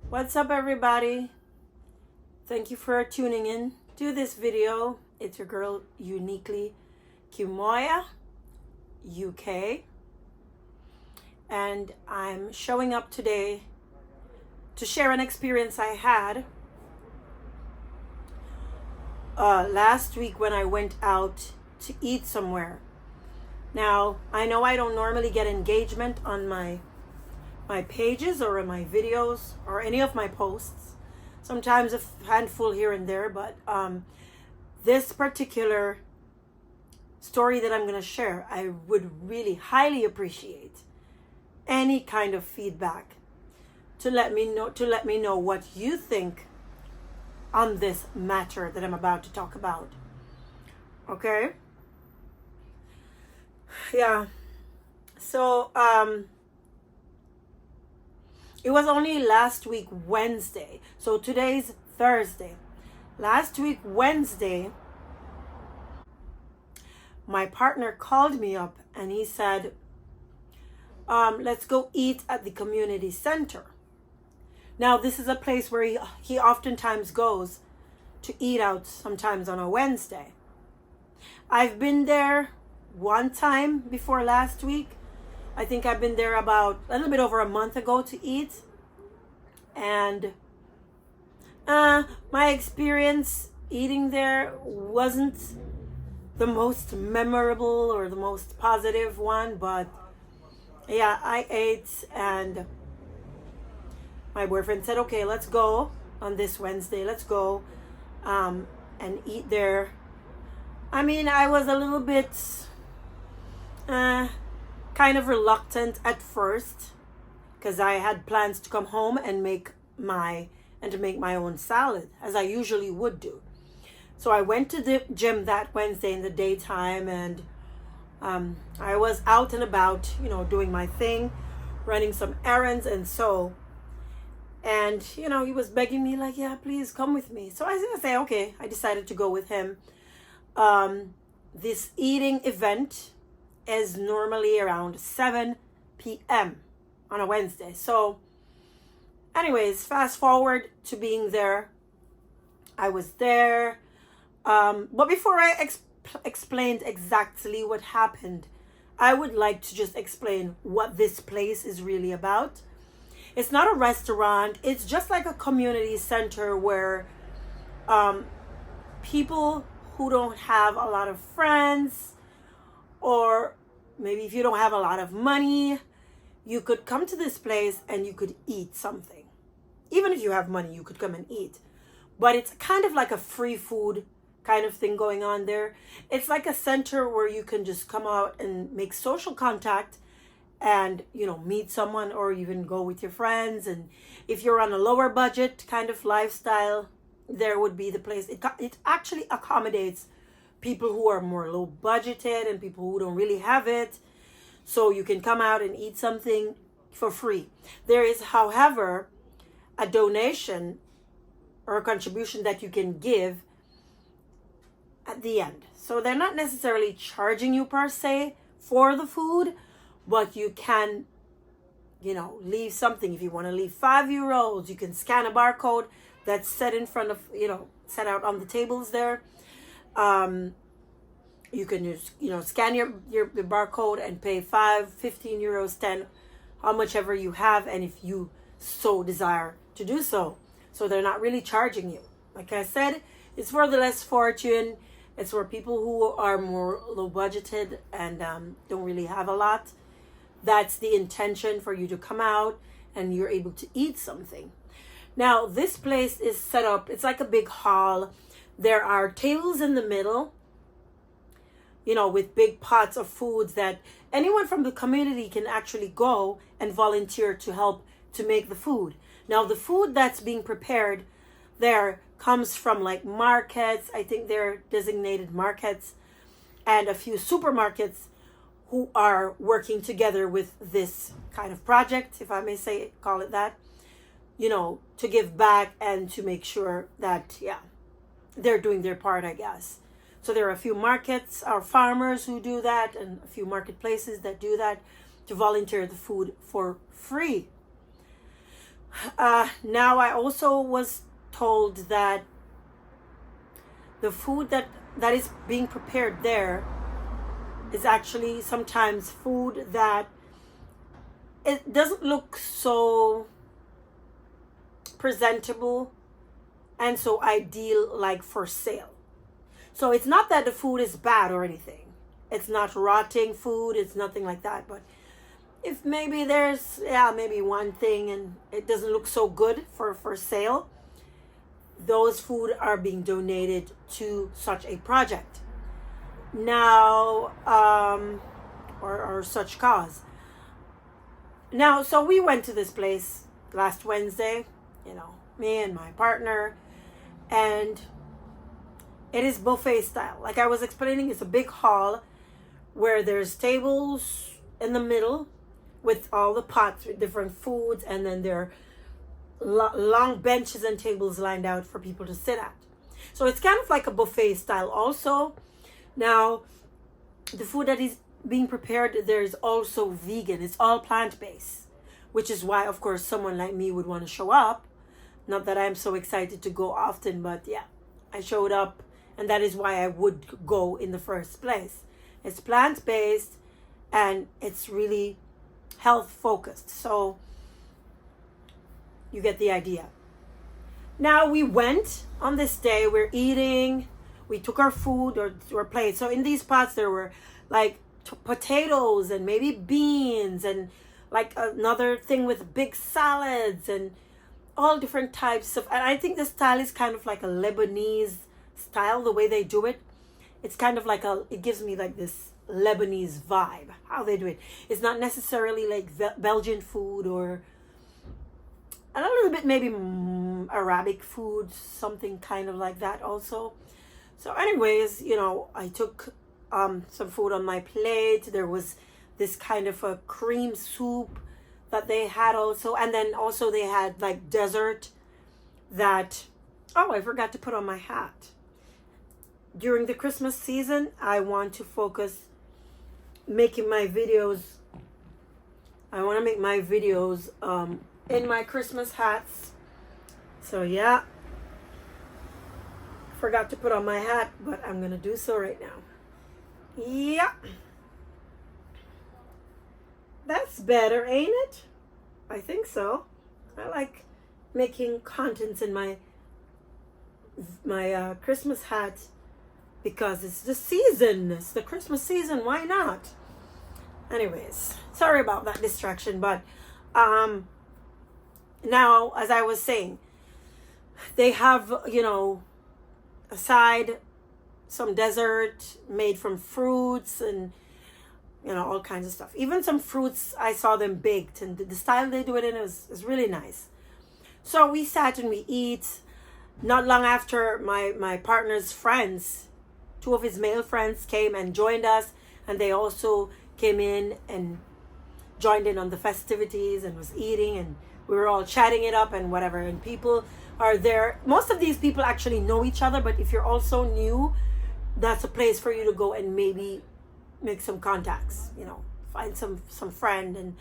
What's up, everybody? Thank you for tuning in to this video. It's your girl Uniquely Kimoya, UK, and I'm showing up today to share an experience I had last week when I went out to eat somewhere. Now, I know I don't normally get engagement on my pages or in my videos or any of my posts. Sometimes a handful here and there, but this particular story that I'm going to share, I would really highly appreciate any kind of feedback to let me know what you think on this matter that I'm about to talk about. Okay? Yeah. So it was only last week Wednesday. So today's Thursday. Last week Wednesday, my partner called me up and he said, let's go eat at the community center. Now, this is a place where he oftentimes goes to eat out sometimes on a Wednesday. I've been there one time before last week. I think I've been there about a little bit over a month ago to eat. And my experience eating there wasn't the most memorable or the most positive one, but yeah, I ate and my boyfriend said, okay, let's go on this Wednesday. Let's go and eat there. I mean, I was a little bit kind of reluctant at first because I had plans to come home and make my own salad, as I usually would do. So I went to the gym that Wednesday in the daytime, and I was out and about, doing my thing, running some errands and so. And, he was begging me like, yeah, please come with me. So I say, okay, I decided to go with him. This eating event is normally around 7 p.m. on a Wednesday. So anyways, fast forward to being there. I was there. But before I explained exactly what happened, I would like to just explain what this place is really about. It's not a restaurant. It's just like a community center where people who don't have a lot of friends, or maybe if you don't have a lot of money, you could come to this place and you could eat something. Even if you have money, you could come and eat. But it's kind of like a free food kind of thing going on there. It's like a center where you can just come out and make social contact and, meet someone, or even go with your friends. And if you're on a lower budget kind of lifestyle, there would be the place. It actually accommodates people who are more low budgeted and people who don't really have it. So you can come out and eat something for free. There is, however, a donation or a contribution that you can give at the end. So they're not necessarily charging you per se for the food, but you can, leave something. If you want to leave €5, you can scan a barcode that's set in front of, set out on the tables there. You can just, scan your barcode and pay 5, 15 euros, 10, how much ever you have, and if you so desire to do so. So they're not really charging you. Like I said, it's for the less fortunate. It's for people who are more low budgeted and don't really have a lot. That's the intention, for you to come out and you're able to eat something. Now, this place is set up, it's like a big hall. There are tables in the middle, with big pots of foods that anyone from the community can actually go and volunteer to help to make the food. Now, the food that's being prepared there comes from like markets. I think they're designated markets, and a few supermarkets who are working together with this kind of project, if I may call it that, to give back and to make sure that, they're doing their part, I guess. So there are a few markets or farmers who do that, and a few marketplaces that do that, to volunteer the food for free. Now I also was told that the food that is being prepared there is actually sometimes food that it doesn't look so presentable and so ideal, like for sale. So it's not that the food is bad or anything. It's not rotting food, it's nothing like that. But if maybe there's maybe one thing and it doesn't look so good for sale, those food are being donated to such a project now, or such cause. Now, so we went to this place last Wednesday, me and my partner, and it is buffet style. Like I was explaining, it's a big hall where there's tables in the middle with all the pots with different foods, and then there are long benches and tables lined out for people to sit at. So it's kind of like a buffet style also. Now, the food that is being prepared, there's also vegan. It's all plant-based, which is why, of course, someone like me would want to show up. Not that I'm so excited to go often, but yeah, I showed up, and that is why I would go in the first place. It's plant-based, and it's really health-focused. So you get the idea. Now we went on this day, we're eating, we took our food or our plate. So in these pots there were like potatoes and maybe beans and like another thing with big salads and all different types of, and I think the style is kind of like a Lebanese style, the way they do it. It's kind of like it gives me like this Lebanese vibe, how they do it. It's not necessarily like Belgian food or a little bit maybe Arabic food, something kind of like that also. So anyways, I took some food on my plate. There was this kind of a cream soup that they had also, and then also they had like dessert that, oh, I forgot to put on my hat. During the Christmas season, I want to focus making my videos. I want to make my videos in my Christmas hats. So yeah, forgot to put on my hat, but I'm gonna do so right now. Yeah, that's better, ain't it? I think so. I like making contents in my Christmas hat because it's the season. It's the Christmas season. Why not? Anyways, sorry about that distraction, but now, as I was saying, they have, aside some dessert made from fruits and, all kinds of stuff. Even some fruits, I saw them baked, and the style they do it in is really nice. So we sat and we eat. Not long after, my partner's friends, two of his male friends, came and joined us, and they also came in and joined in on the festivities and was eating, and we were all chatting it up and whatever, and people are there. Most of these people actually know each other, but if you're also new, that's a place for you to go and maybe make some contacts, find some friend and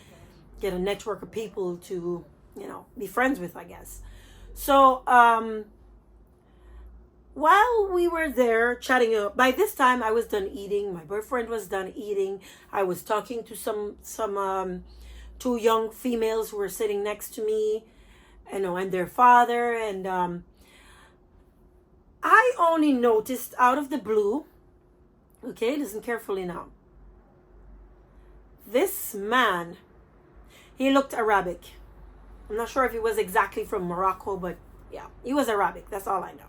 get a network of people to, be friends with, I guess. So while we were there chatting up, by this time I was done eating, my boyfriend was done eating, I was talking to some two young females who were sitting next to me, and their father, and I only noticed out of the blue, okay, listen carefully now, this man, he looked Arabic. I'm not sure if he was exactly from Morocco, but yeah, he was Arabic, that's all I know.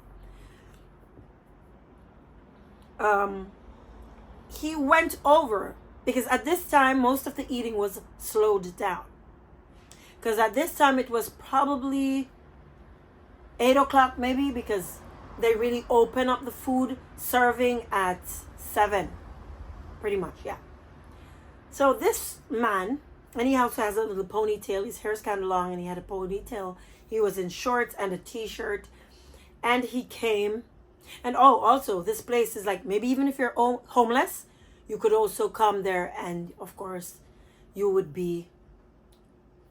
He went over, because at this time most of the eating was slowed down, because at this time it was probably 8 o'clock maybe, because they really open up the food serving at 7, pretty much, yeah. So this man, and he also has a little ponytail, his hair's kind of long and he had a ponytail, he was in shorts and a t-shirt, and he came. And also this place is like, maybe even if you're homeless, you could also come there, and of course you would be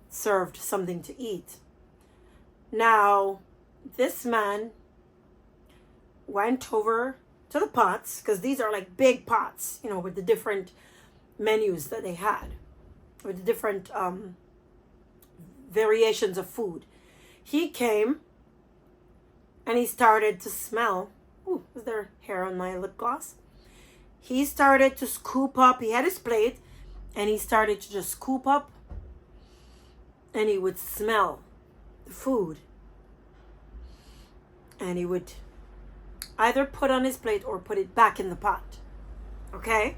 served something to eat. Now, this man went over to the pots, because these are like big pots, you know, with the different menus that they had, with the different variations of food. He came and he started to smell. Ooh, is there hair on my lip gloss? He started to scoop up. He had his plate and he started to just scoop up, and he would smell the food. And he would either put on his plate or put it back in the pot. Okay?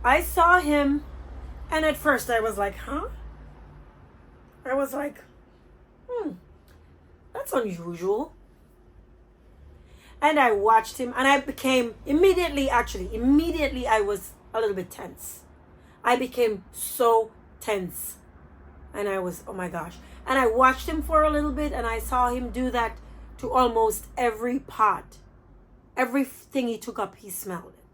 I saw him, and at first I was like, huh? I was like, that's unusual. And I watched him, and I became immediately I was a little bit tense. I became so tense. And I was, oh my gosh. And I watched him for a little bit, and I saw him do that to almost every pot. Everything he took up, he smelled it.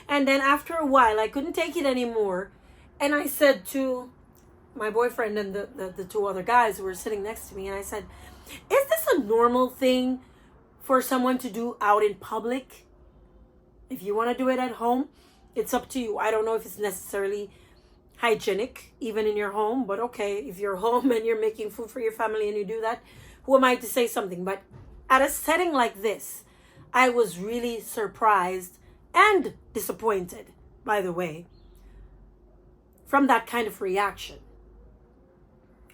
And then after a while, I couldn't take it anymore. And I said to my boyfriend and the two other guys who were sitting next to me, and I said, is this a normal thing for someone to do out in public? If you want to do it at home, it's up to you. I don't know if it's necessarily hygienic, even in your home, but okay, if you're home and you're making food for your family and you do that, who am I to say something? But at a setting like this, I was really surprised and disappointed, by the way, from that kind of reaction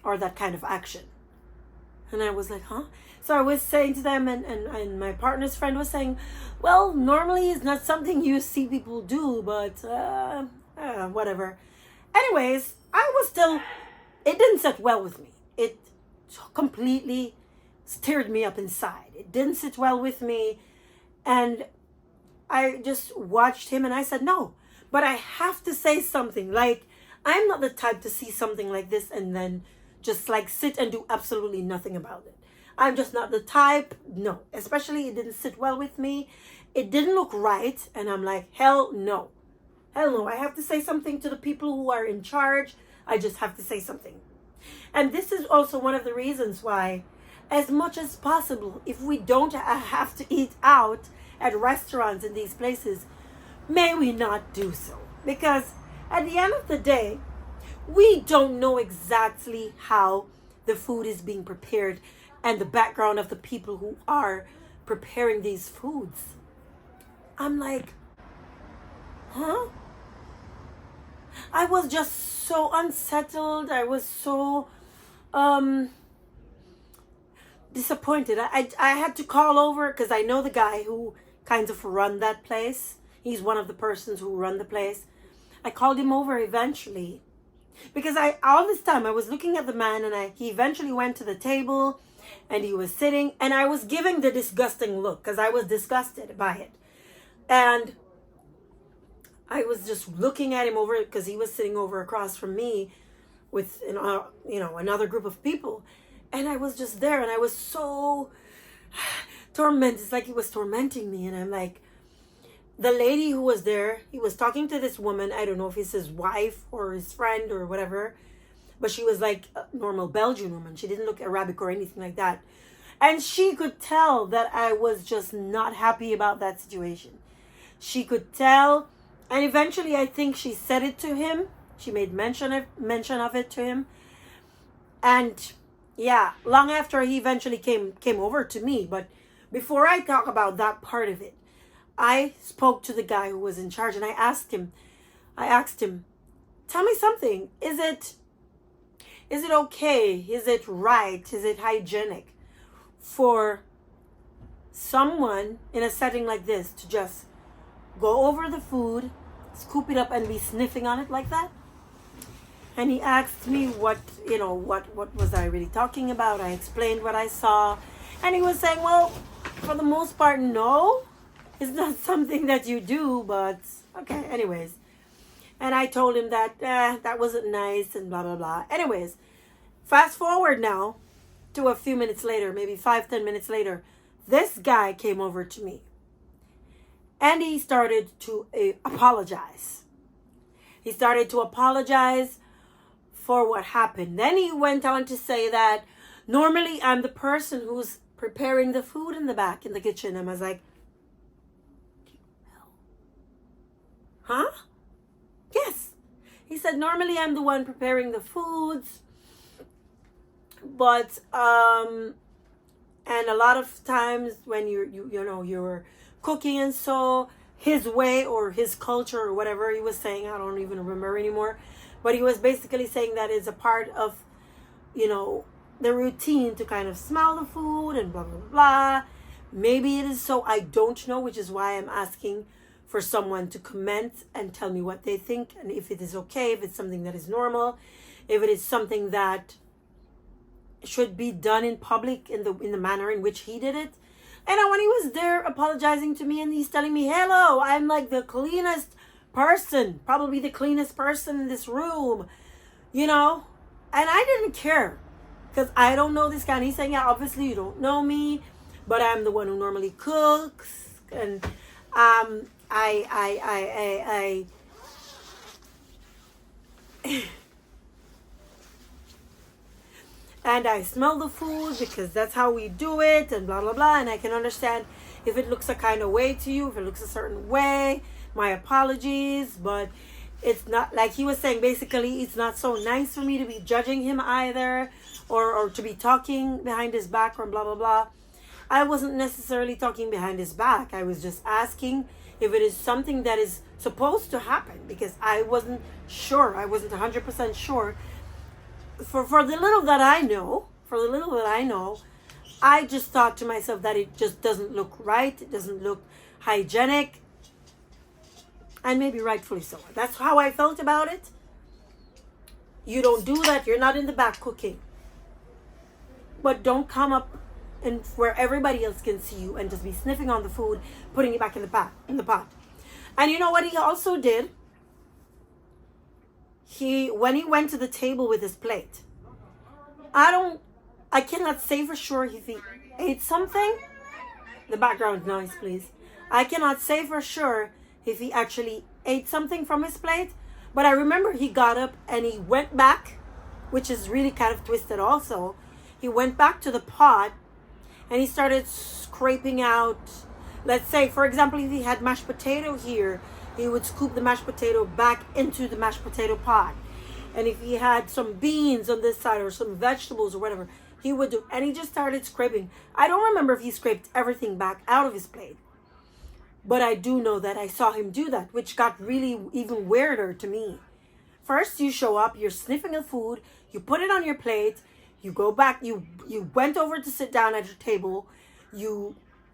or that kind of action. And I was like, huh? So I was saying to them, and my partner's friend was saying, well, normally it's not something you see people do, but whatever. Anyways, I was still, it didn't sit well with me. It completely stirred me up inside. It didn't sit well with me. And I just watched him and I said, no, but I have to say something. Like, I'm not the type to see something like this and then just like sit and do absolutely nothing about it. I'm just not the type. No, especially it didn't sit well with me. It didn't look right. And I'm like, hell no. Hell no. I have to say something to the people who are in charge. I just have to say something. And this is also one of the reasons why, as much as possible, if we don't have to eat out at restaurants in these places, may we not do so. Because at the end of the day, we don't know exactly how the food is being prepared and the background of the people who are preparing these foods. I'm like, huh? I was just so unsettled. I was so disappointed. I had to call over because I know the guy who kind of run that place. He's one of the persons who run the place. I called him over eventually because all this time I was looking at the man, and he eventually went to the table and he was sitting, and I was giving the disgusting look because I was disgusted by it. And I was just looking at him over because he was sitting over across from me with another group of people. And I was just there, and I was so tormented. It's like he was tormenting me. And I'm like, the lady who was there, he was talking to this woman. I don't know if it's his wife or his friend or whatever. But she was like a normal Belgian woman. She didn't look Arabic or anything like that. And she could tell that I was just not happy about that situation. She could tell. And eventually, I think she said it to him. She made mention of it to him. And yeah, long after he eventually came over to me. But before I talk about that part of it, I spoke to the guy who was in charge, and I asked him, tell me something. Is it okay? Is it right? Is it hygienic for someone in a setting like this to just go over the food, scoop it up, and be sniffing on it like that? And he asked me what was I really talking about? I explained what I saw. And he was saying, well, for the most part, no. It's not something that you do, but okay, anyways. And I told him that that wasn't nice and blah, blah, blah. Anyways, fast forward now to a few minutes later, maybe 5-10 minutes later, this guy came over to me. And he started to apologize. He started to apologize for what happened. Then he went on to say that Normally, I'm the person who's preparing the food in the back in the kitchen. And I was like, huh? Yes. He said, normally I'm the one preparing the foods. But, and a lot of times when you're cooking and so, his way or his culture or whatever he was saying, I don't even remember anymore. But he was basically saying that it's a part of, the routine to kind of smell the food and blah, blah, blah. Maybe it is so. I don't know, which is why I'm asking for someone to comment and tell me what they think and if it is okay, if it's something that is normal, if it is something that should be done in public in the manner in which he did it. And when he was there apologizing to me and he's telling me, hello, I'm like the cleanest person, probably the cleanest person in this room, and I didn't care because I don't know this guy. And he's saying, yeah, obviously you don't know me, but I'm the one who normally cooks. And I and I smell the food because that's how we do it and blah, blah, blah. And I can understand if it looks a kind of way to you, if it looks a certain way, my apologies. But it's not, like he was saying, basically, it's not so nice for me to be judging him either or to be talking behind his back or blah, blah, blah. I wasn't necessarily talking behind his back. I was just asking if it is something that is supposed to happen because I wasn't sure. I wasn't 100% sure. For the little that I know, I just thought to myself that it just doesn't look right. It doesn't look hygienic. And maybe rightfully so. That's how I felt about it. You don't do that. You're not in the back cooking. But don't come up and where everybody else can see you and just be sniffing on the food, putting it back in the pot. And you know what he also did? When he went to the table with his plate, I cannot say for sure if he ate something. The background noise, please. I cannot say for sure if he actually ate something from his plate, but I remember he got up and he went back, which is really kind of twisted also. He went back to the pot and he started scraping out, let's say, for example, if he had mashed potato here, he would scoop the mashed potato back into the mashed potato pot. And if he had some beans on this side or some vegetables or whatever, he would do. And he just started scraping. I don't remember if he scraped everything back out of his plate. But I do know that I saw him do that, which got really even weirder to me. First, you show up, you're sniffing the food, you put it on your plate, you go back, you went over to sit down at your table,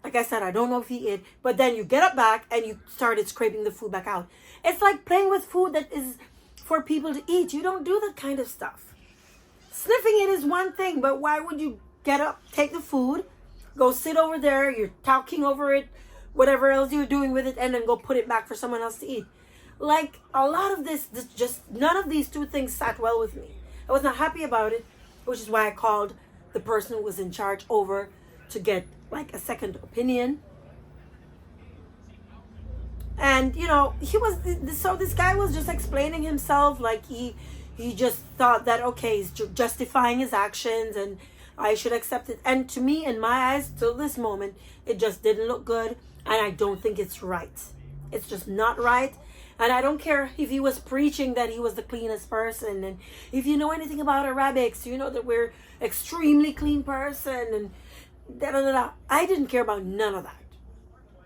like I said, I don't know if he ate, but then you get up back and you started scraping the food back out. It's like playing with food that is for people to eat. You don't do that kind of stuff. Sniffing it is one thing, but why would you get up, take the food, go sit over there, you're talking over it, whatever else you're doing with it, and then go put it back for someone else to eat? Like, a lot of this just, none of these two things sat well with me. I was not happy about it, which is why I called the person who was in charge over to get like a second opinion. And this guy was just explaining himself like he just thought that, okay, he's justifying his actions and I should accept it. And to me, in my eyes, till this moment, it just didn't look good, and I don't think it's right. It's just not right. And I don't care if he was preaching that he was the cleanest person, and if you know anything about Arabics, you know that we're extremely clean person and da da da da. I didn't care about none of that.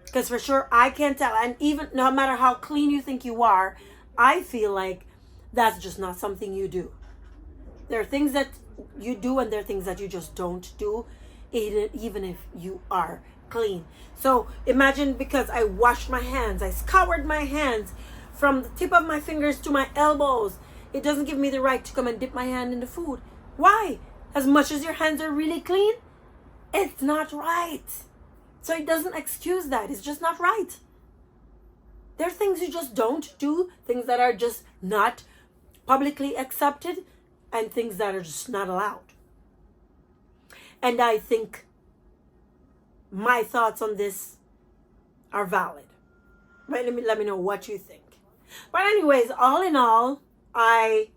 Because for sure, I can't tell. And even no matter how clean you think you are, I feel like that's just not something you do. There are things that you do and there are things that you just don't do, even if you are clean. So imagine, because I washed my hands, I scoured my hands from the tip of my fingers to my elbows, it doesn't give me the right to come and dip my hand in the food. Why? As much as your hands are really clean, it's not right. So it doesn't excuse that. It's just not right. There are things you just don't do, things that are just not publicly accepted, and things that are just not allowed. And I think my thoughts on this are valid. But let me know what you think. But anyways, all in all, I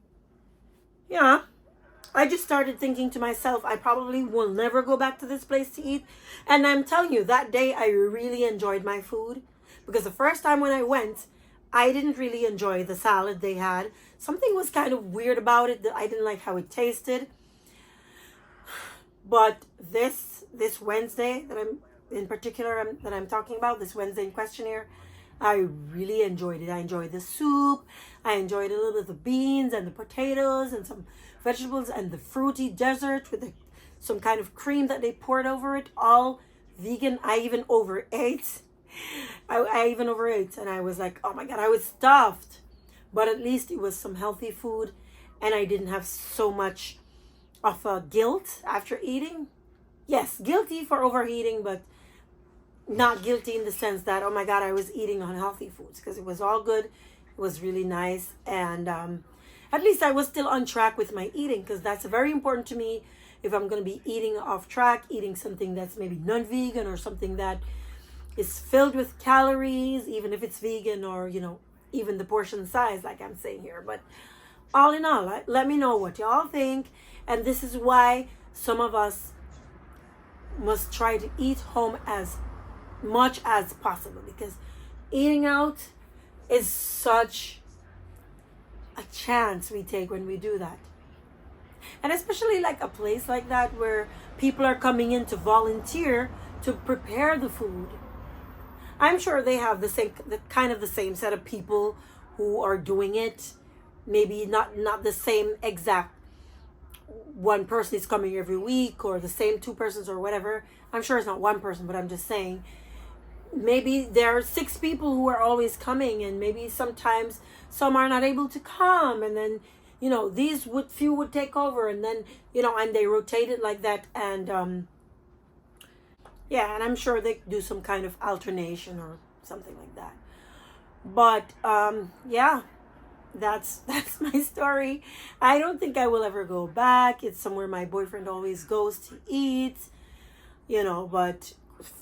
I just started thinking to myself, I probably will never go back to this place to eat. And I'm telling you, that day I really enjoyed my food. Because the first time when I went, I didn't really enjoy the salad they had. Something was kind of weird about it. That I didn't like how it tasted. But this Wednesday that I'm talking about, this Wednesday in question here, I really enjoyed it. I enjoyed the soup. I enjoyed a little bit of the beans and the potatoes and some vegetables and the fruity dessert with some kind of cream that they poured over it. All vegan. I even overate. I even overate, and I was like, oh my God, I was stuffed. But at least it was some healthy food, and I didn't have so much of a guilt after eating. Yes, guilty for overeating, but not guilty in the sense that, oh my God, I was eating unhealthy foods, because it was all good. It was really nice. And at least I was still on track with my eating, because that's very important to me. If I'm going to be eating off track, eating something that's maybe non-vegan or something that is filled with calories, even if it's vegan, or, even the portion size, like I'm saying here. But all in all, let me know what y'all think. And this is why some of us must try to eat home as much as possible, because eating out is such a chance we take when we do that. And especially like a place like that where people are coming in to volunteer to prepare the food. I'm sure they have the same set of people who are doing it. Maybe not the same exact one person is coming every week, or the same two persons or whatever. I'm sure it's not one person, but I'm just saying maybe there are 6 people who are always coming, and maybe sometimes some are not able to come, and then these few would take over, and then and they rotate it like that. And yeah, and I'm sure they do some kind of alternation or something like that. But yeah, that's my story. I don't think I will ever go back. It's somewhere my boyfriend always goes to eat, but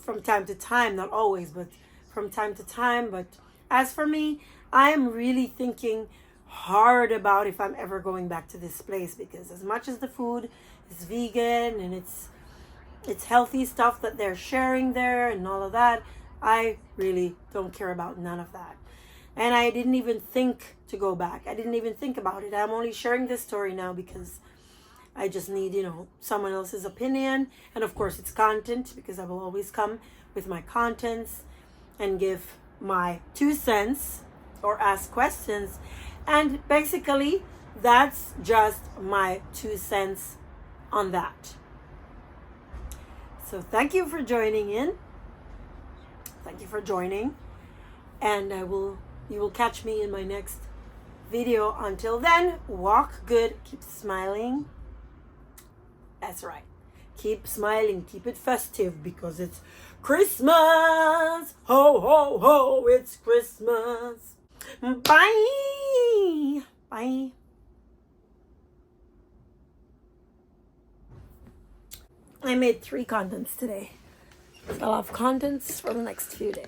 from time to time, not always, but from time to time. But as for me, I am really thinking hard about if I'm ever going back to this place, because as much as the food is vegan and it's healthy stuff that they're sharing there and all of that, I really don't care about none of that. And I didn't even think to go back. I didn't even think about it. I'm only sharing this story now because I just need, someone else's opinion. And of course, it's content, because I will always come with my contents and give my 2 cents or ask questions. And basically, that's just my 2 cents on that. So thank you for joining in. Thank you for joining. And you will catch me in my next video. Until then, walk good, keep smiling. That's right. Keep smiling, keep it festive, because it's Christmas. Ho, ho, ho, it's Christmas. Bye. Bye. I made 3 contents today. I'll have contents for the next few days.